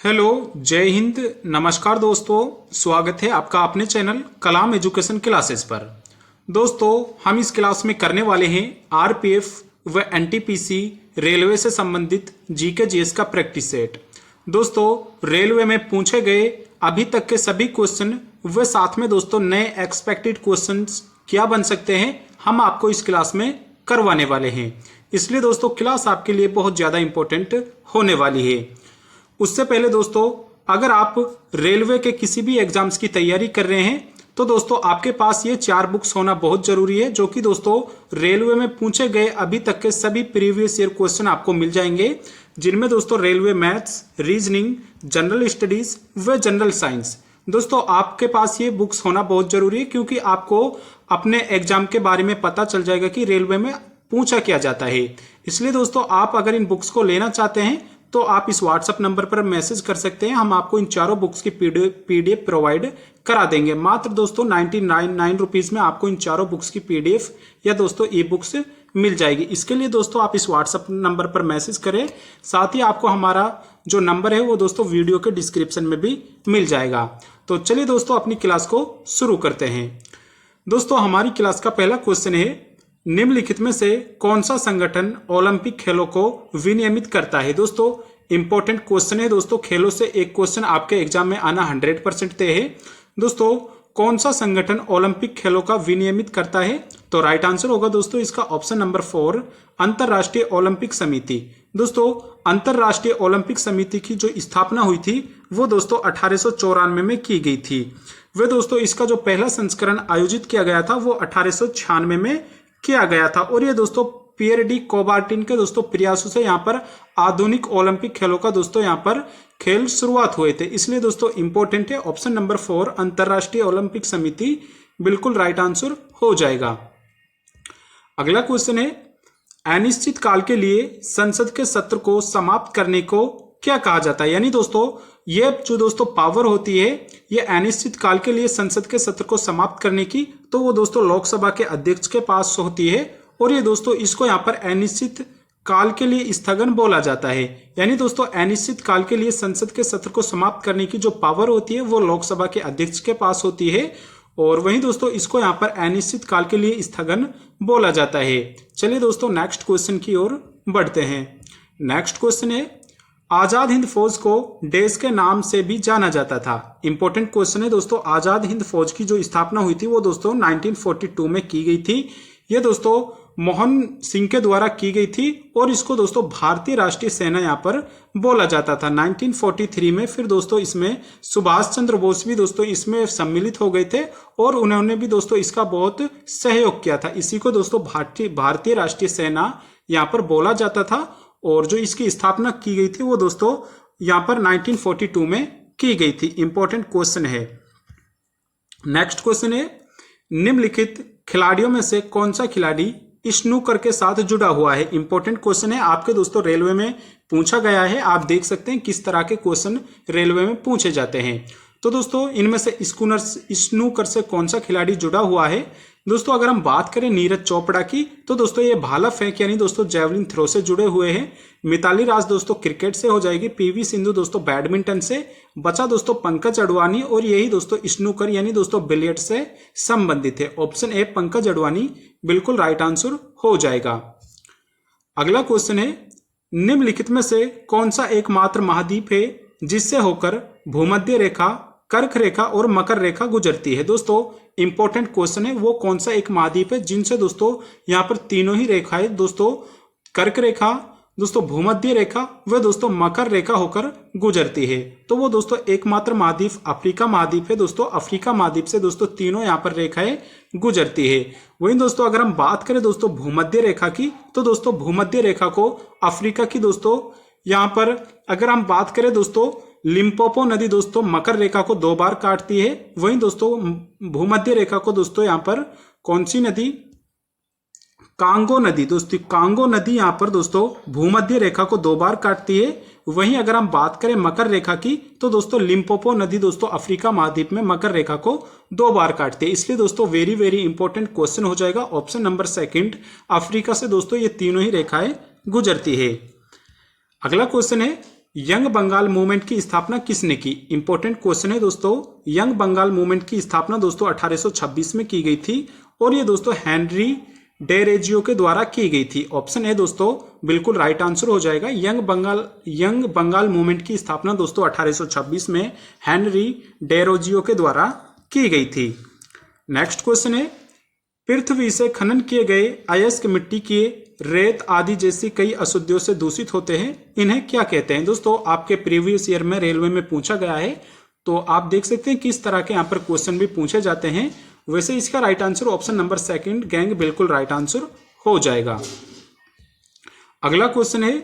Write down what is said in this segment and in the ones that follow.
Hello, जय हिंद, नमस्कार दोस्तों। स्वागत है आपका अपने चैनल कलाम एजुकेशन क्लासेस पर। दोस्तों, हम इस क्लास में करने वाले हैं आरपीएफ व एनटीपीसी रेलवे से संबंधित जीके जीएस का प्रैक्टिस सेट। दोस्तों, रेलवे में पूछे गए अभी तक के सभी क्वेश्चन व साथ में दोस्तों नए एक्सपेक्टेड क्वेश्चंस क्या बन सकते हैं, हम आपको इस क्लास में करवाने वाले हैं। इसलिए दोस्तों क्लास आपके लिए बहुत ज़्यादा इंपॉर्टेंट होने वाली है। उससे पहले दोस्तों, अगर आप रेलवे के किसी भी एग्जाम्स की तैयारी कर रहे हैं तो दोस्तों आपके पास ये 4 बुक्स होना बहुत जरूरी है, जो कि दोस्तों रेलवे में पूछे गए अभी तक के सभी प्रीवियस ईयर क्वेश्चन आपको मिल जाएंगे, जिनमें दोस्तों railway maths, reasoning, general studies व जनरल साइंस। दोस्तों आपके पास ये बुक्स होना बहुत जरूरी है, क्योंकि आपको अपने एग्जाम के बारे में पता चल जाएगा कि रेलवे में पूछा क्या जाता है। इसलिए दोस्तों आप अगर इन बुक्स को लेना चाहते हैं तो आप इस व्हाट्सएप नंबर पर मैसेज कर सकते हैं। हम आपको इन चारों बुक्स की पीडीएफ प्रोवाइड करा देंगे। मात्र दोस्तों 99 रुपीज में आपको इन चारों बुक्स की पीडीएफ या दोस्तों ई बुक्स मिल जाएगी। इसके लिए दोस्तों आप इस व्हाट्सएप नंबर पर मैसेज करें। साथ ही आपको हमारा जो नंबर है वो दोस्तों वीडियो के डिस्क्रिप्शन में भी मिल जाएगा। तो चलिए दोस्तों अपनी क्लास को शुरू करते हैं। दोस्तों हमारी क्लास का पहला क्वेश्चन है, निम्नलिखित में से कौन सा संगठन ओलंपिक खेलों को विनियमित करता है। दोस्तों इंपॉर्टेंट क्वेश्चन है। दोस्तों खेलों से एक क्वेश्चन आपके एग्जाम में आना 100% तय है। दोस्तों कौन सा संगठन ओलंपिक खेलों का विनियमित करता है, तो राइट आंसर होगा दोस्तों इसका ऑप्शन नंबर 4, अंतरराष्ट्रीय ओलंपिक समिति। दोस्तों अंतरराष्ट्रीय ओलंपिक समिति की जो स्थापना हुई थी वो दोस्तों 1894 में की गई थी। वे दोस्तों इसका जो पहला संस्करण आयोजित किया गया था वो 1896 में किया गया था, और ये दोस्तों पियर डी कोबार्टिन के दोस्तों प्रयासों से यहाँ पर आधुनिक ओलंपिक खेलों का दोस्तों यहाँ पर खेल शुरुआत हुए थे। इसलिए दोस्तों इंपॉर्टेंट है ऑप्शन नंबर 4, अंतरराष्ट्रीय ओलंपिक समिति बिल्कुल राइट आंसर हो जाएगा। अगला क्वेश्चन है, अनिश्चित काल के लिए संसद के सत्र को समाप्त करने को क्या कहा जाता है। यानी दोस्तों ये जो दोस्तों पावर होती है ये अनिश्चित काल के लिए संसद के सत्र को समाप्त करने की, तो वो दोस्तों लोकसभा के अध्यक्ष के पास होती है, और ये दोस्तों इसको यहाँ पर अनिश्चित काल के लिए स्थगन बोला जाता है। यानी दोस्तों अनिश्चित काल के लिए संसद के सत्र को समाप्त करने की जो पावर होती है वो लोकसभा के अध्यक्ष के पास होती है, और वहीं दोस्तों इसको यहाँ पर अनिश्चित काल के लिए स्थगन बोला जाता है। चलिए दोस्तों नेक्स्ट क्वेश्चन की ओर बढ़ते हैं। नेक्स्ट क्वेश्चन है, आजाद हिंद फौज को देश के नाम से भी जाना जाता था। इंपॉर्टेंट क्वेश्चन है दोस्तों। आजाद हिंद फौज की जो स्थापना हुई थी वो दोस्तों 1942 में की गई थी। ये दोस्तों मोहन सिंह के द्वारा की गई थी, और इसको दोस्तों भारतीय राष्ट्रीय सेना यहाँ पर बोला जाता था। 1943 में फिर दोस्तों इसमें सुभाष चंद्र बोस भी दोस्तों इसमें सम्मिलित हो गए थे, और उन्होंने भी दोस्तों इसका बहुत सहयोग किया था। इसी को दोस्तों भारतीय राष्ट्रीय सेना यहाँ पर बोला जाता था, और जो इसकी स्थापना की गई थी वो दोस्तों यहाँ पर 1942 में की गई थी। इंपॉर्टेंट क्वेश्चन है। नेक्स्ट क्वेश्चन है, निम्नलिखित खिलाड़ियों में से कौन सा खिलाड़ी स्नूकर के साथ जुड़ा हुआ है। इंपॉर्टेंट क्वेश्चन है, आपके दोस्तों रेलवे में पूछा गया है। आप देख सकते हैं किस तरह के क्वेश्चन रेलवे में पूछे जाते हैं। तो दोस्तों इनमें से स्नूकर से कौन सा खिलाड़ी जुड़ा हुआ है। दोस्तों अगर हम बात करें नीरज चोपड़ा की, तो दोस्तों ये भाला फेंक यानी दोस्तों जेवलिन थ्रो से जुड़े हुए हैं। मिताली राज दोस्तों क्रिकेट से हो जाएगी। पीवी सिंधु दोस्तों बैडमिंटन से। बचा दोस्तों पंकज अडवाणी, और यही दोस्तों स्नूकर यानी दोस्तों बिलियर्ड से संबंधित है। ऑप्शन ए पंकज अडवाणी बिल्कुल राइट आंसर हो जाएगा। अगला क्वेश्चन है, निम्नलिखित में से कौन सा एकमात्र महाद्वीप है जिससे होकर भूमध्य रेखा, कर्क रेखा और मकर रेखा गुजरती है। दोस्तों इंपॉर्टेंट क्वेश्चन है, वो कौन सा एक महाद्वीप है जिनसे दोस्तों यहाँ पर तीनों ही रेखाएं दोस्तों कर्क रेखा, दोस्तों भूमध्य रेखा व दोस्तों मकर रेखा होकर गुजरती है। तो वो दोस्तों एकमात्र महाद्वीप अफ्रीका महाद्वीप है। दोस्तों अफ्रीका महाद्वीप से दोस्तों तीनों यहाँ पर रेखाएं गुजरती है। वहीं दोस्तों अगर हम बात करें दोस्तों भूमध्य रेखा की, तो दोस्तों भूमध्य रेखा को अफ्रीका की दोस्तों यहाँ पर अगर हम बात करें दोस्तों लिम्पोपो नदी दोस्तों मकर रेखा को 2 बार काटती है। वहीं दोस्तों भूमध्य रेखा को दोस्तों यहाँ पर कौन सी नदी, कांगो नदी, दोस्तों कांगो नदी यहाँ पर दोस्तों भूमध्य रेखा को 2 बार काटती है। वहीं अगर हम बात करें मकर रेखा की, तो दोस्तों लिम्पोपो नदी दोस्तों अफ्रीका महाद्वीप में मकर रेखा को 2 बार काटती है। इसलिए दोस्तों वेरी वेरी इंपॉर्टेंट क्वेश्चन हो जाएगा ऑप्शन नंबर 2, अफ्रीका से दोस्तों ये तीनों ही रेखाएं गुजरती है। अगला क्वेश्चन है, यंग बंगाल मूवमेंट की स्थापना किसने की? इंपॉर्टेंट क्वेश्चन है दोस्तों। यंग बंगाल मूवमेंट की स्थापना दोस्तों 1826 में की गई थी और ये दोस्तों हेनरी डेरेजियो के द्वारा की गई थी। ऑप्शन ए दोस्तों बिल्कुल राइट आंसर हो जाएगा। यंग बंगाल मूवमेंट की स्थापना दोस्तों 1826 में हेनरी डेरोजियो के द्वारा की गई थी। नेक्स्ट क्वेश्चन है, पृथ्वी से खनन किए गए अयस्क मिट्टी के रेत आदि जैसी कई अशुद्धियों से दूषित होते हैं, इन्हें क्या कहते हैं? दोस्तों आपके प्रीवियस ईयर में रेलवे में पूछा गया है, तो आप देख सकते हैं किस तरह के यहाँ पर क्वेश्चन भी पूछे जाते हैं। वैसे इसका right answer option number second gang बिल्कुल राइट आंसर हो जाएगा। अगला क्वेश्चन है,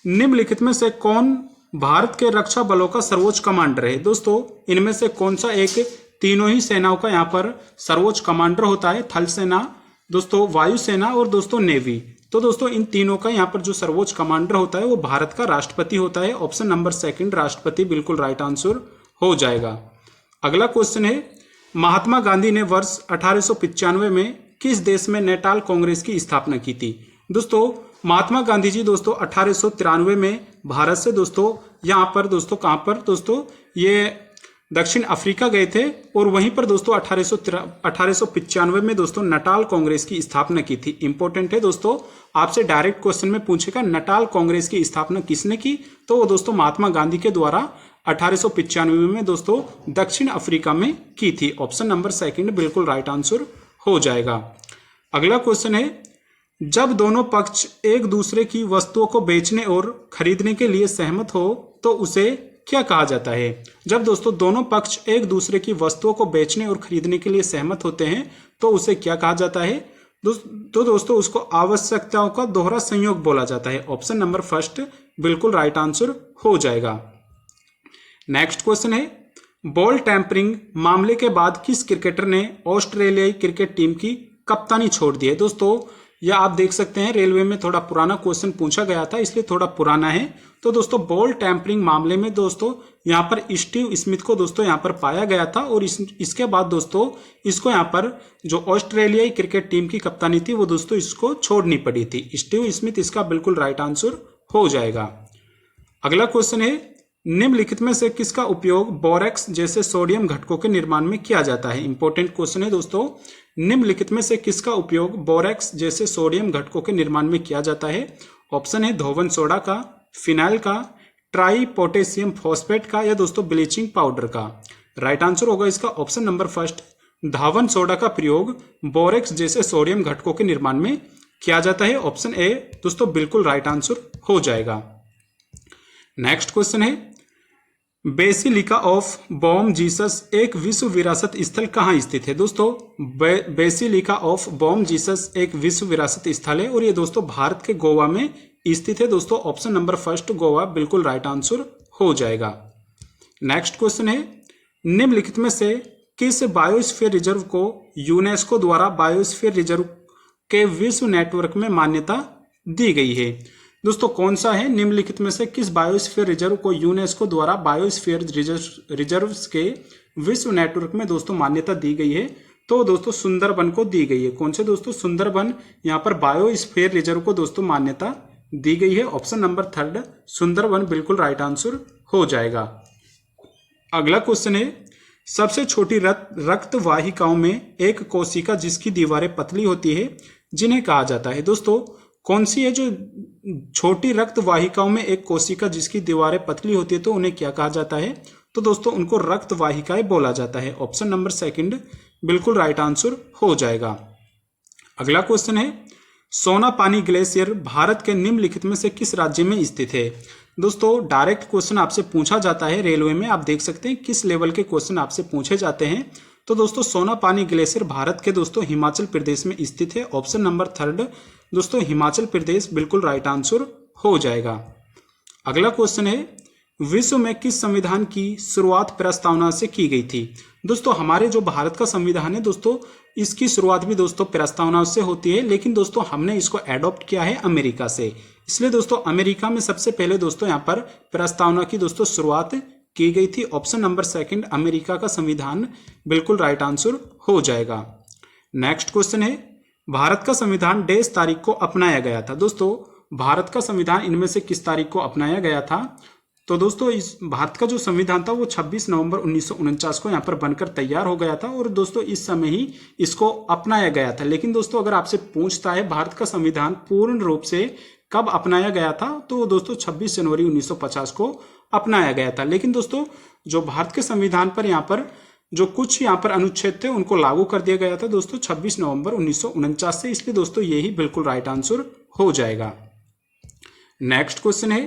निम्नलिखित में से कौन भारत के रक्षा बलों का सर्वोच्च कमांडर है? दोस्तों इनमें से कौन सा एक तीनों ही सेनाओं का यहाँ पर सर्वोच्च कमांडर होता है? थल सेना, दोस्तों वायुसेना और दोस्तों नेवी। तो दोस्तों इन तीनों का यहाँ पर जो सर्वोच्च कमांडर होता है वो भारत का राष्ट्रपति होता है। ऑप्शन नंबर सेकंड राष्ट्रपति बिल्कुल राइट आंसर हो जाएगा। अगला क्वेश्चन है, महात्मा गांधी ने वर्ष 1895 में किस देश में नेटाल कांग्रेस की स्थापना की थी? दोस्तों महात्मा गांधी जी दोस्तों 1893 में भारत से दोस्तों यहाँ पर दोस्तों कहाँ पर दोस्तों ये दक्षिण अफ्रीका गए थे और वहीं पर दोस्तों 1895 में दोस्तों नटाल कांग्रेस की स्थापना की थी। इंपॉर्टेंट है दोस्तों, आपसे डायरेक्ट क्वेश्चन में पूछेगा नटाल कांग्रेस की स्थापना किसने की, तो वो दोस्तों महात्मा गांधी के द्वारा 1895 में दोस्तों दक्षिण अफ्रीका में की थी। ऑप्शन नंबर सेकंड बिल्कुल राइट आंसर हो जाएगा। अगला क्वेश्चन है, जब दोनों पक्ष एक दूसरे की वस्तुओं को बेचने और खरीदने के लिए सहमत हो तो उसे क्या कहा जाता है? जब दोस्तों दोनों पक्ष एक दूसरे की वस्तुओं को बेचने और खरीदने के लिए सहमत होते हैं तो उसे क्या कहा जाता है? तो दोस्तों उसको आवश्यकताओं का दोहरा संयोग बोला जाता है। ऑप्शन नंबर फर्स्ट बिल्कुल राइट आंसर हो जाएगा। नेक्स्ट क्वेश्चन है, बॉल टैंपरिंग मामले के बाद किस क्रिकेटर ने ऑस्ट्रेलियाई क्रिकेट टीम की कप्तानी छोड़ दी है? दोस्तों यह आप देख सकते हैं रेलवे में थोड़ा पुराना क्वेश्चन पूछा गया था, इसलिए थोड़ा पुराना है। तो दोस्तों बॉल टैंपरिंग मामले में दोस्तों यहाँ पर स्टीव स्मिथ को दोस्तों यहाँ पर पाया गया था और इसके बाद दोस्तों इसको यहाँ पर जो ऑस्ट्रेलियाई क्रिकेट टीम की कप्तानी थी वो दोस्तों इसको छोड़नी पड़ी थी। स्टीव स्मिथ इसका बिल्कुल राइट आंसर हो जाएगा। अगला क्वेश्चन है, निम्नलिखित में से किसका उपयोग बोरेक्स जैसे सोडियम घटकों के निर्माण में किया जाता है? इंपॉर्टेंट क्वेश्चन है दोस्तों, निम्नलिखित में से किसका उपयोग बोरेक्स जैसे सोडियम घटकों के निर्माण में किया जाता है? ऑप्शन है धोवन सोडा का, फिनाइल का, ट्राई पोटेशियम फॉस्फेट का या दोस्तों ब्लीचिंग पाउडर का। राइट आंसर होगा इसका ऑप्शन नंबर फर्स्ट, धावन सोडा का प्रयोग बोरेक्स जैसे सोडियम घटकों के निर्माण में किया जाता है। ऑप्शन ए दोस्तों बिल्कुल राइट आंसर हो जाएगा। नेक्स्ट क्वेश्चन है, बेसिलिका ऑफ बॉम जीसस एक विश्व विरासत स्थल कहाँ स्थित है? दोस्तों बेसिलिका ऑफ बॉम जीसस एक विश्व विरासत स्थल है और ये दोस्तों भारत के गोवा में स्थित है। दोस्तों ऑप्शन नंबर फर्स्ट गोवा बिल्कुल राइट आंसर हो जाएगा। नेक्स्ट क्वेश्चन है, निम्नलिखित में से किस बायोस्फीयर रिजर्व को यूनेस्को द्वारा बायोस्फीयर रिजर्व के विश्व नेटवर्क में मान्यता दी गई है? दोस्तों कौन सा है? निम्नलिखित में से किस बायोस्फीयर रिजर्व को यूनेस्को द्वारा बायोस्फीयर रिजर्व्स के विश्व नेटवर्क में दोस्तों मान्यता दी गई है? तो दोस्तों सुंदरबन को दी गई है। कौन से दोस्तों? सुंदरबन यहाँ पर बायोस्फीयर रिजर्व को दोस्तों मान्यता दी गई है। ऑप्शन नंबर थर्ड सुंदरबन बिल्कुल राइट आंसर हो जाएगा। अगला क्वेश्चन है, सबसे छोटी रक्त वाहिकाओं में एक कोशिका जिसकी दीवारें पतली होती है जिन्हें कहा जाता है? दोस्तों कौन सी है जो छोटी रक्त वाहिकाओं में एक कोशिका जिसकी दीवारें पतली होती है तो उन्हें क्या कहा जाता है? तो दोस्तों उनको रक्त वाहिकाएं बोला जाता है। ऑप्शन नंबर सेकंड बिल्कुल राइट आंसर हो जाएगा। अगला क्वेश्चन है, सोनापानी ग्लेशियर भारत के निम्नलिखित में से किस राज्य में स्थित है? दोस्तों डायरेक्ट क्वेश्चन आपसे पूछा जाता है रेलवे में, आप देख सकते हैं किस लेवल के क्वेश्चन आपसे पूछे जाते हैं। तो दोस्तों सोनापानी ग्लेशियर भारत के दोस्तों हिमाचल प्रदेश में स्थित है। ऑप्शन नंबर थर्ड दोस्तों हिमाचल प्रदेश बिल्कुल राइट आंसर हो जाएगा। अगला क्वेश्चन है, विश्व में किस संविधान की शुरुआत प्रस्तावना से की गई थी? दोस्तों हमारे जो भारत का संविधान है दोस्तों इसकी शुरुआत भी दोस्तों प्रस्तावना से होती है, लेकिन दोस्तों हमने इसको एडॉप्ट किया है अमेरिका से, इसलिए दोस्तों अमेरिका में सबसे पहले दोस्तों यहाँ पर प्रस्तावना की दोस्तों शुरुआत की गई थी। ऑप्शन नंबर सेकंड अमेरिका का संविधान बिल्कुल राइट आंसर हो जाएगा। नेक्स्ट क्वेश्चन है, भारत का संविधान डेस तारीख को अपनाया गया था? दोस्तों भारत का संविधान इनमें से किस तारीख को अपनाया गया था? तो दोस्तों इस भारत का जो संविधान था वो 26 नवंबर 1949 को यहाँ पर बनकर तैयार हो गया था और दोस्तों इस समय ही इसको अपनाया गया था। लेकिन दोस्तों अगर आपसे पूछता है भारत का संविधान पूर्ण रूप से कब अपनाया गया था, तो दोस्तों 26 जनवरी 1950 को अपनाया गया था। लेकिन दोस्तों जो भारत के संविधान पर यहाँ पर जो कुछ यहाँ पर अनुच्छेद थे उनको लागू कर दिया गया था दोस्तों 26 नवंबर 1949 से, इसलिए दोस्तों यही बिल्कुल राइट आंसर हो जाएगा। नेक्स्ट क्वेश्चन है,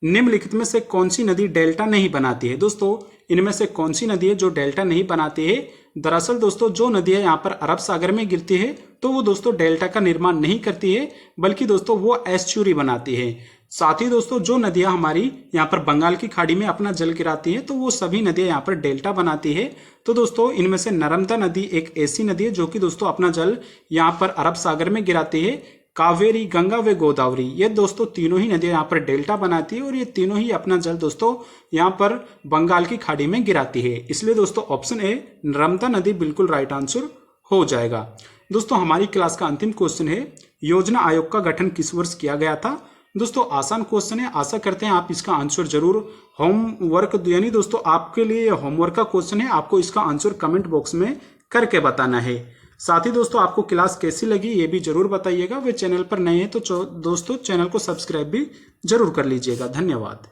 निम्नलिखित में से कौन सी नदी डेल्टा नहीं बनाती है। दोस्तों इनमें से कौन सी नदी है जो डेल्टा नहीं बनाती है। दरअसल दोस्तों जो नदियां यहाँ पर अरब सागर में गिरती है तो वो दोस्तों डेल्टा का निर्माण नहीं करती है, बल्कि दोस्तों वो एस्चुरी बनाती है। साथ ही दोस्तों जो नदियां हमारी यहाँ पर बंगाल की खाड़ी में अपना जल गिराती है तो वो सभी नदियां यहाँ पर डेल्टा बनाती है। तो दोस्तों इनमें से नर्मदा नदी एक ऐसी नदी है जो कि दोस्तों अपना जल यहाँ पर अरब सागर में गिराती है। कावेरी, गंगा व गोदावरी, ये दोस्तों तीनों ही नदियां यहाँ पर डेल्टा बनाती है और ये तीनों ही अपना जल दोस्तों यहाँ पर बंगाल की खाड़ी में गिराती है। इसलिए दोस्तों ऑप्शन ए नर्मदा नदी बिल्कुल राइट आंसर हो जाएगा। दोस्तों हमारी क्लास का अंतिम क्वेश्चन है, योजना आयोग का गठन किस वर्ष किया गया था। दोस्तों आसान क्वेश्चन है, आशा करते हैं आप इसका आंसर जरूर होमवर्क, यानी दोस्तों आपके लिए होमवर्क का क्वेश्चन है, आपको इसका आंसर कमेंट बॉक्स में करके बताना है। साथ ही दोस्तों आपको क्लास कैसी लगी ये भी जरूर बताइएगा। वे चैनल पर नए हैं तो दोस्तों चैनल को सब्सक्राइब भी जरूर कर लीजिएगा। धन्यवाद।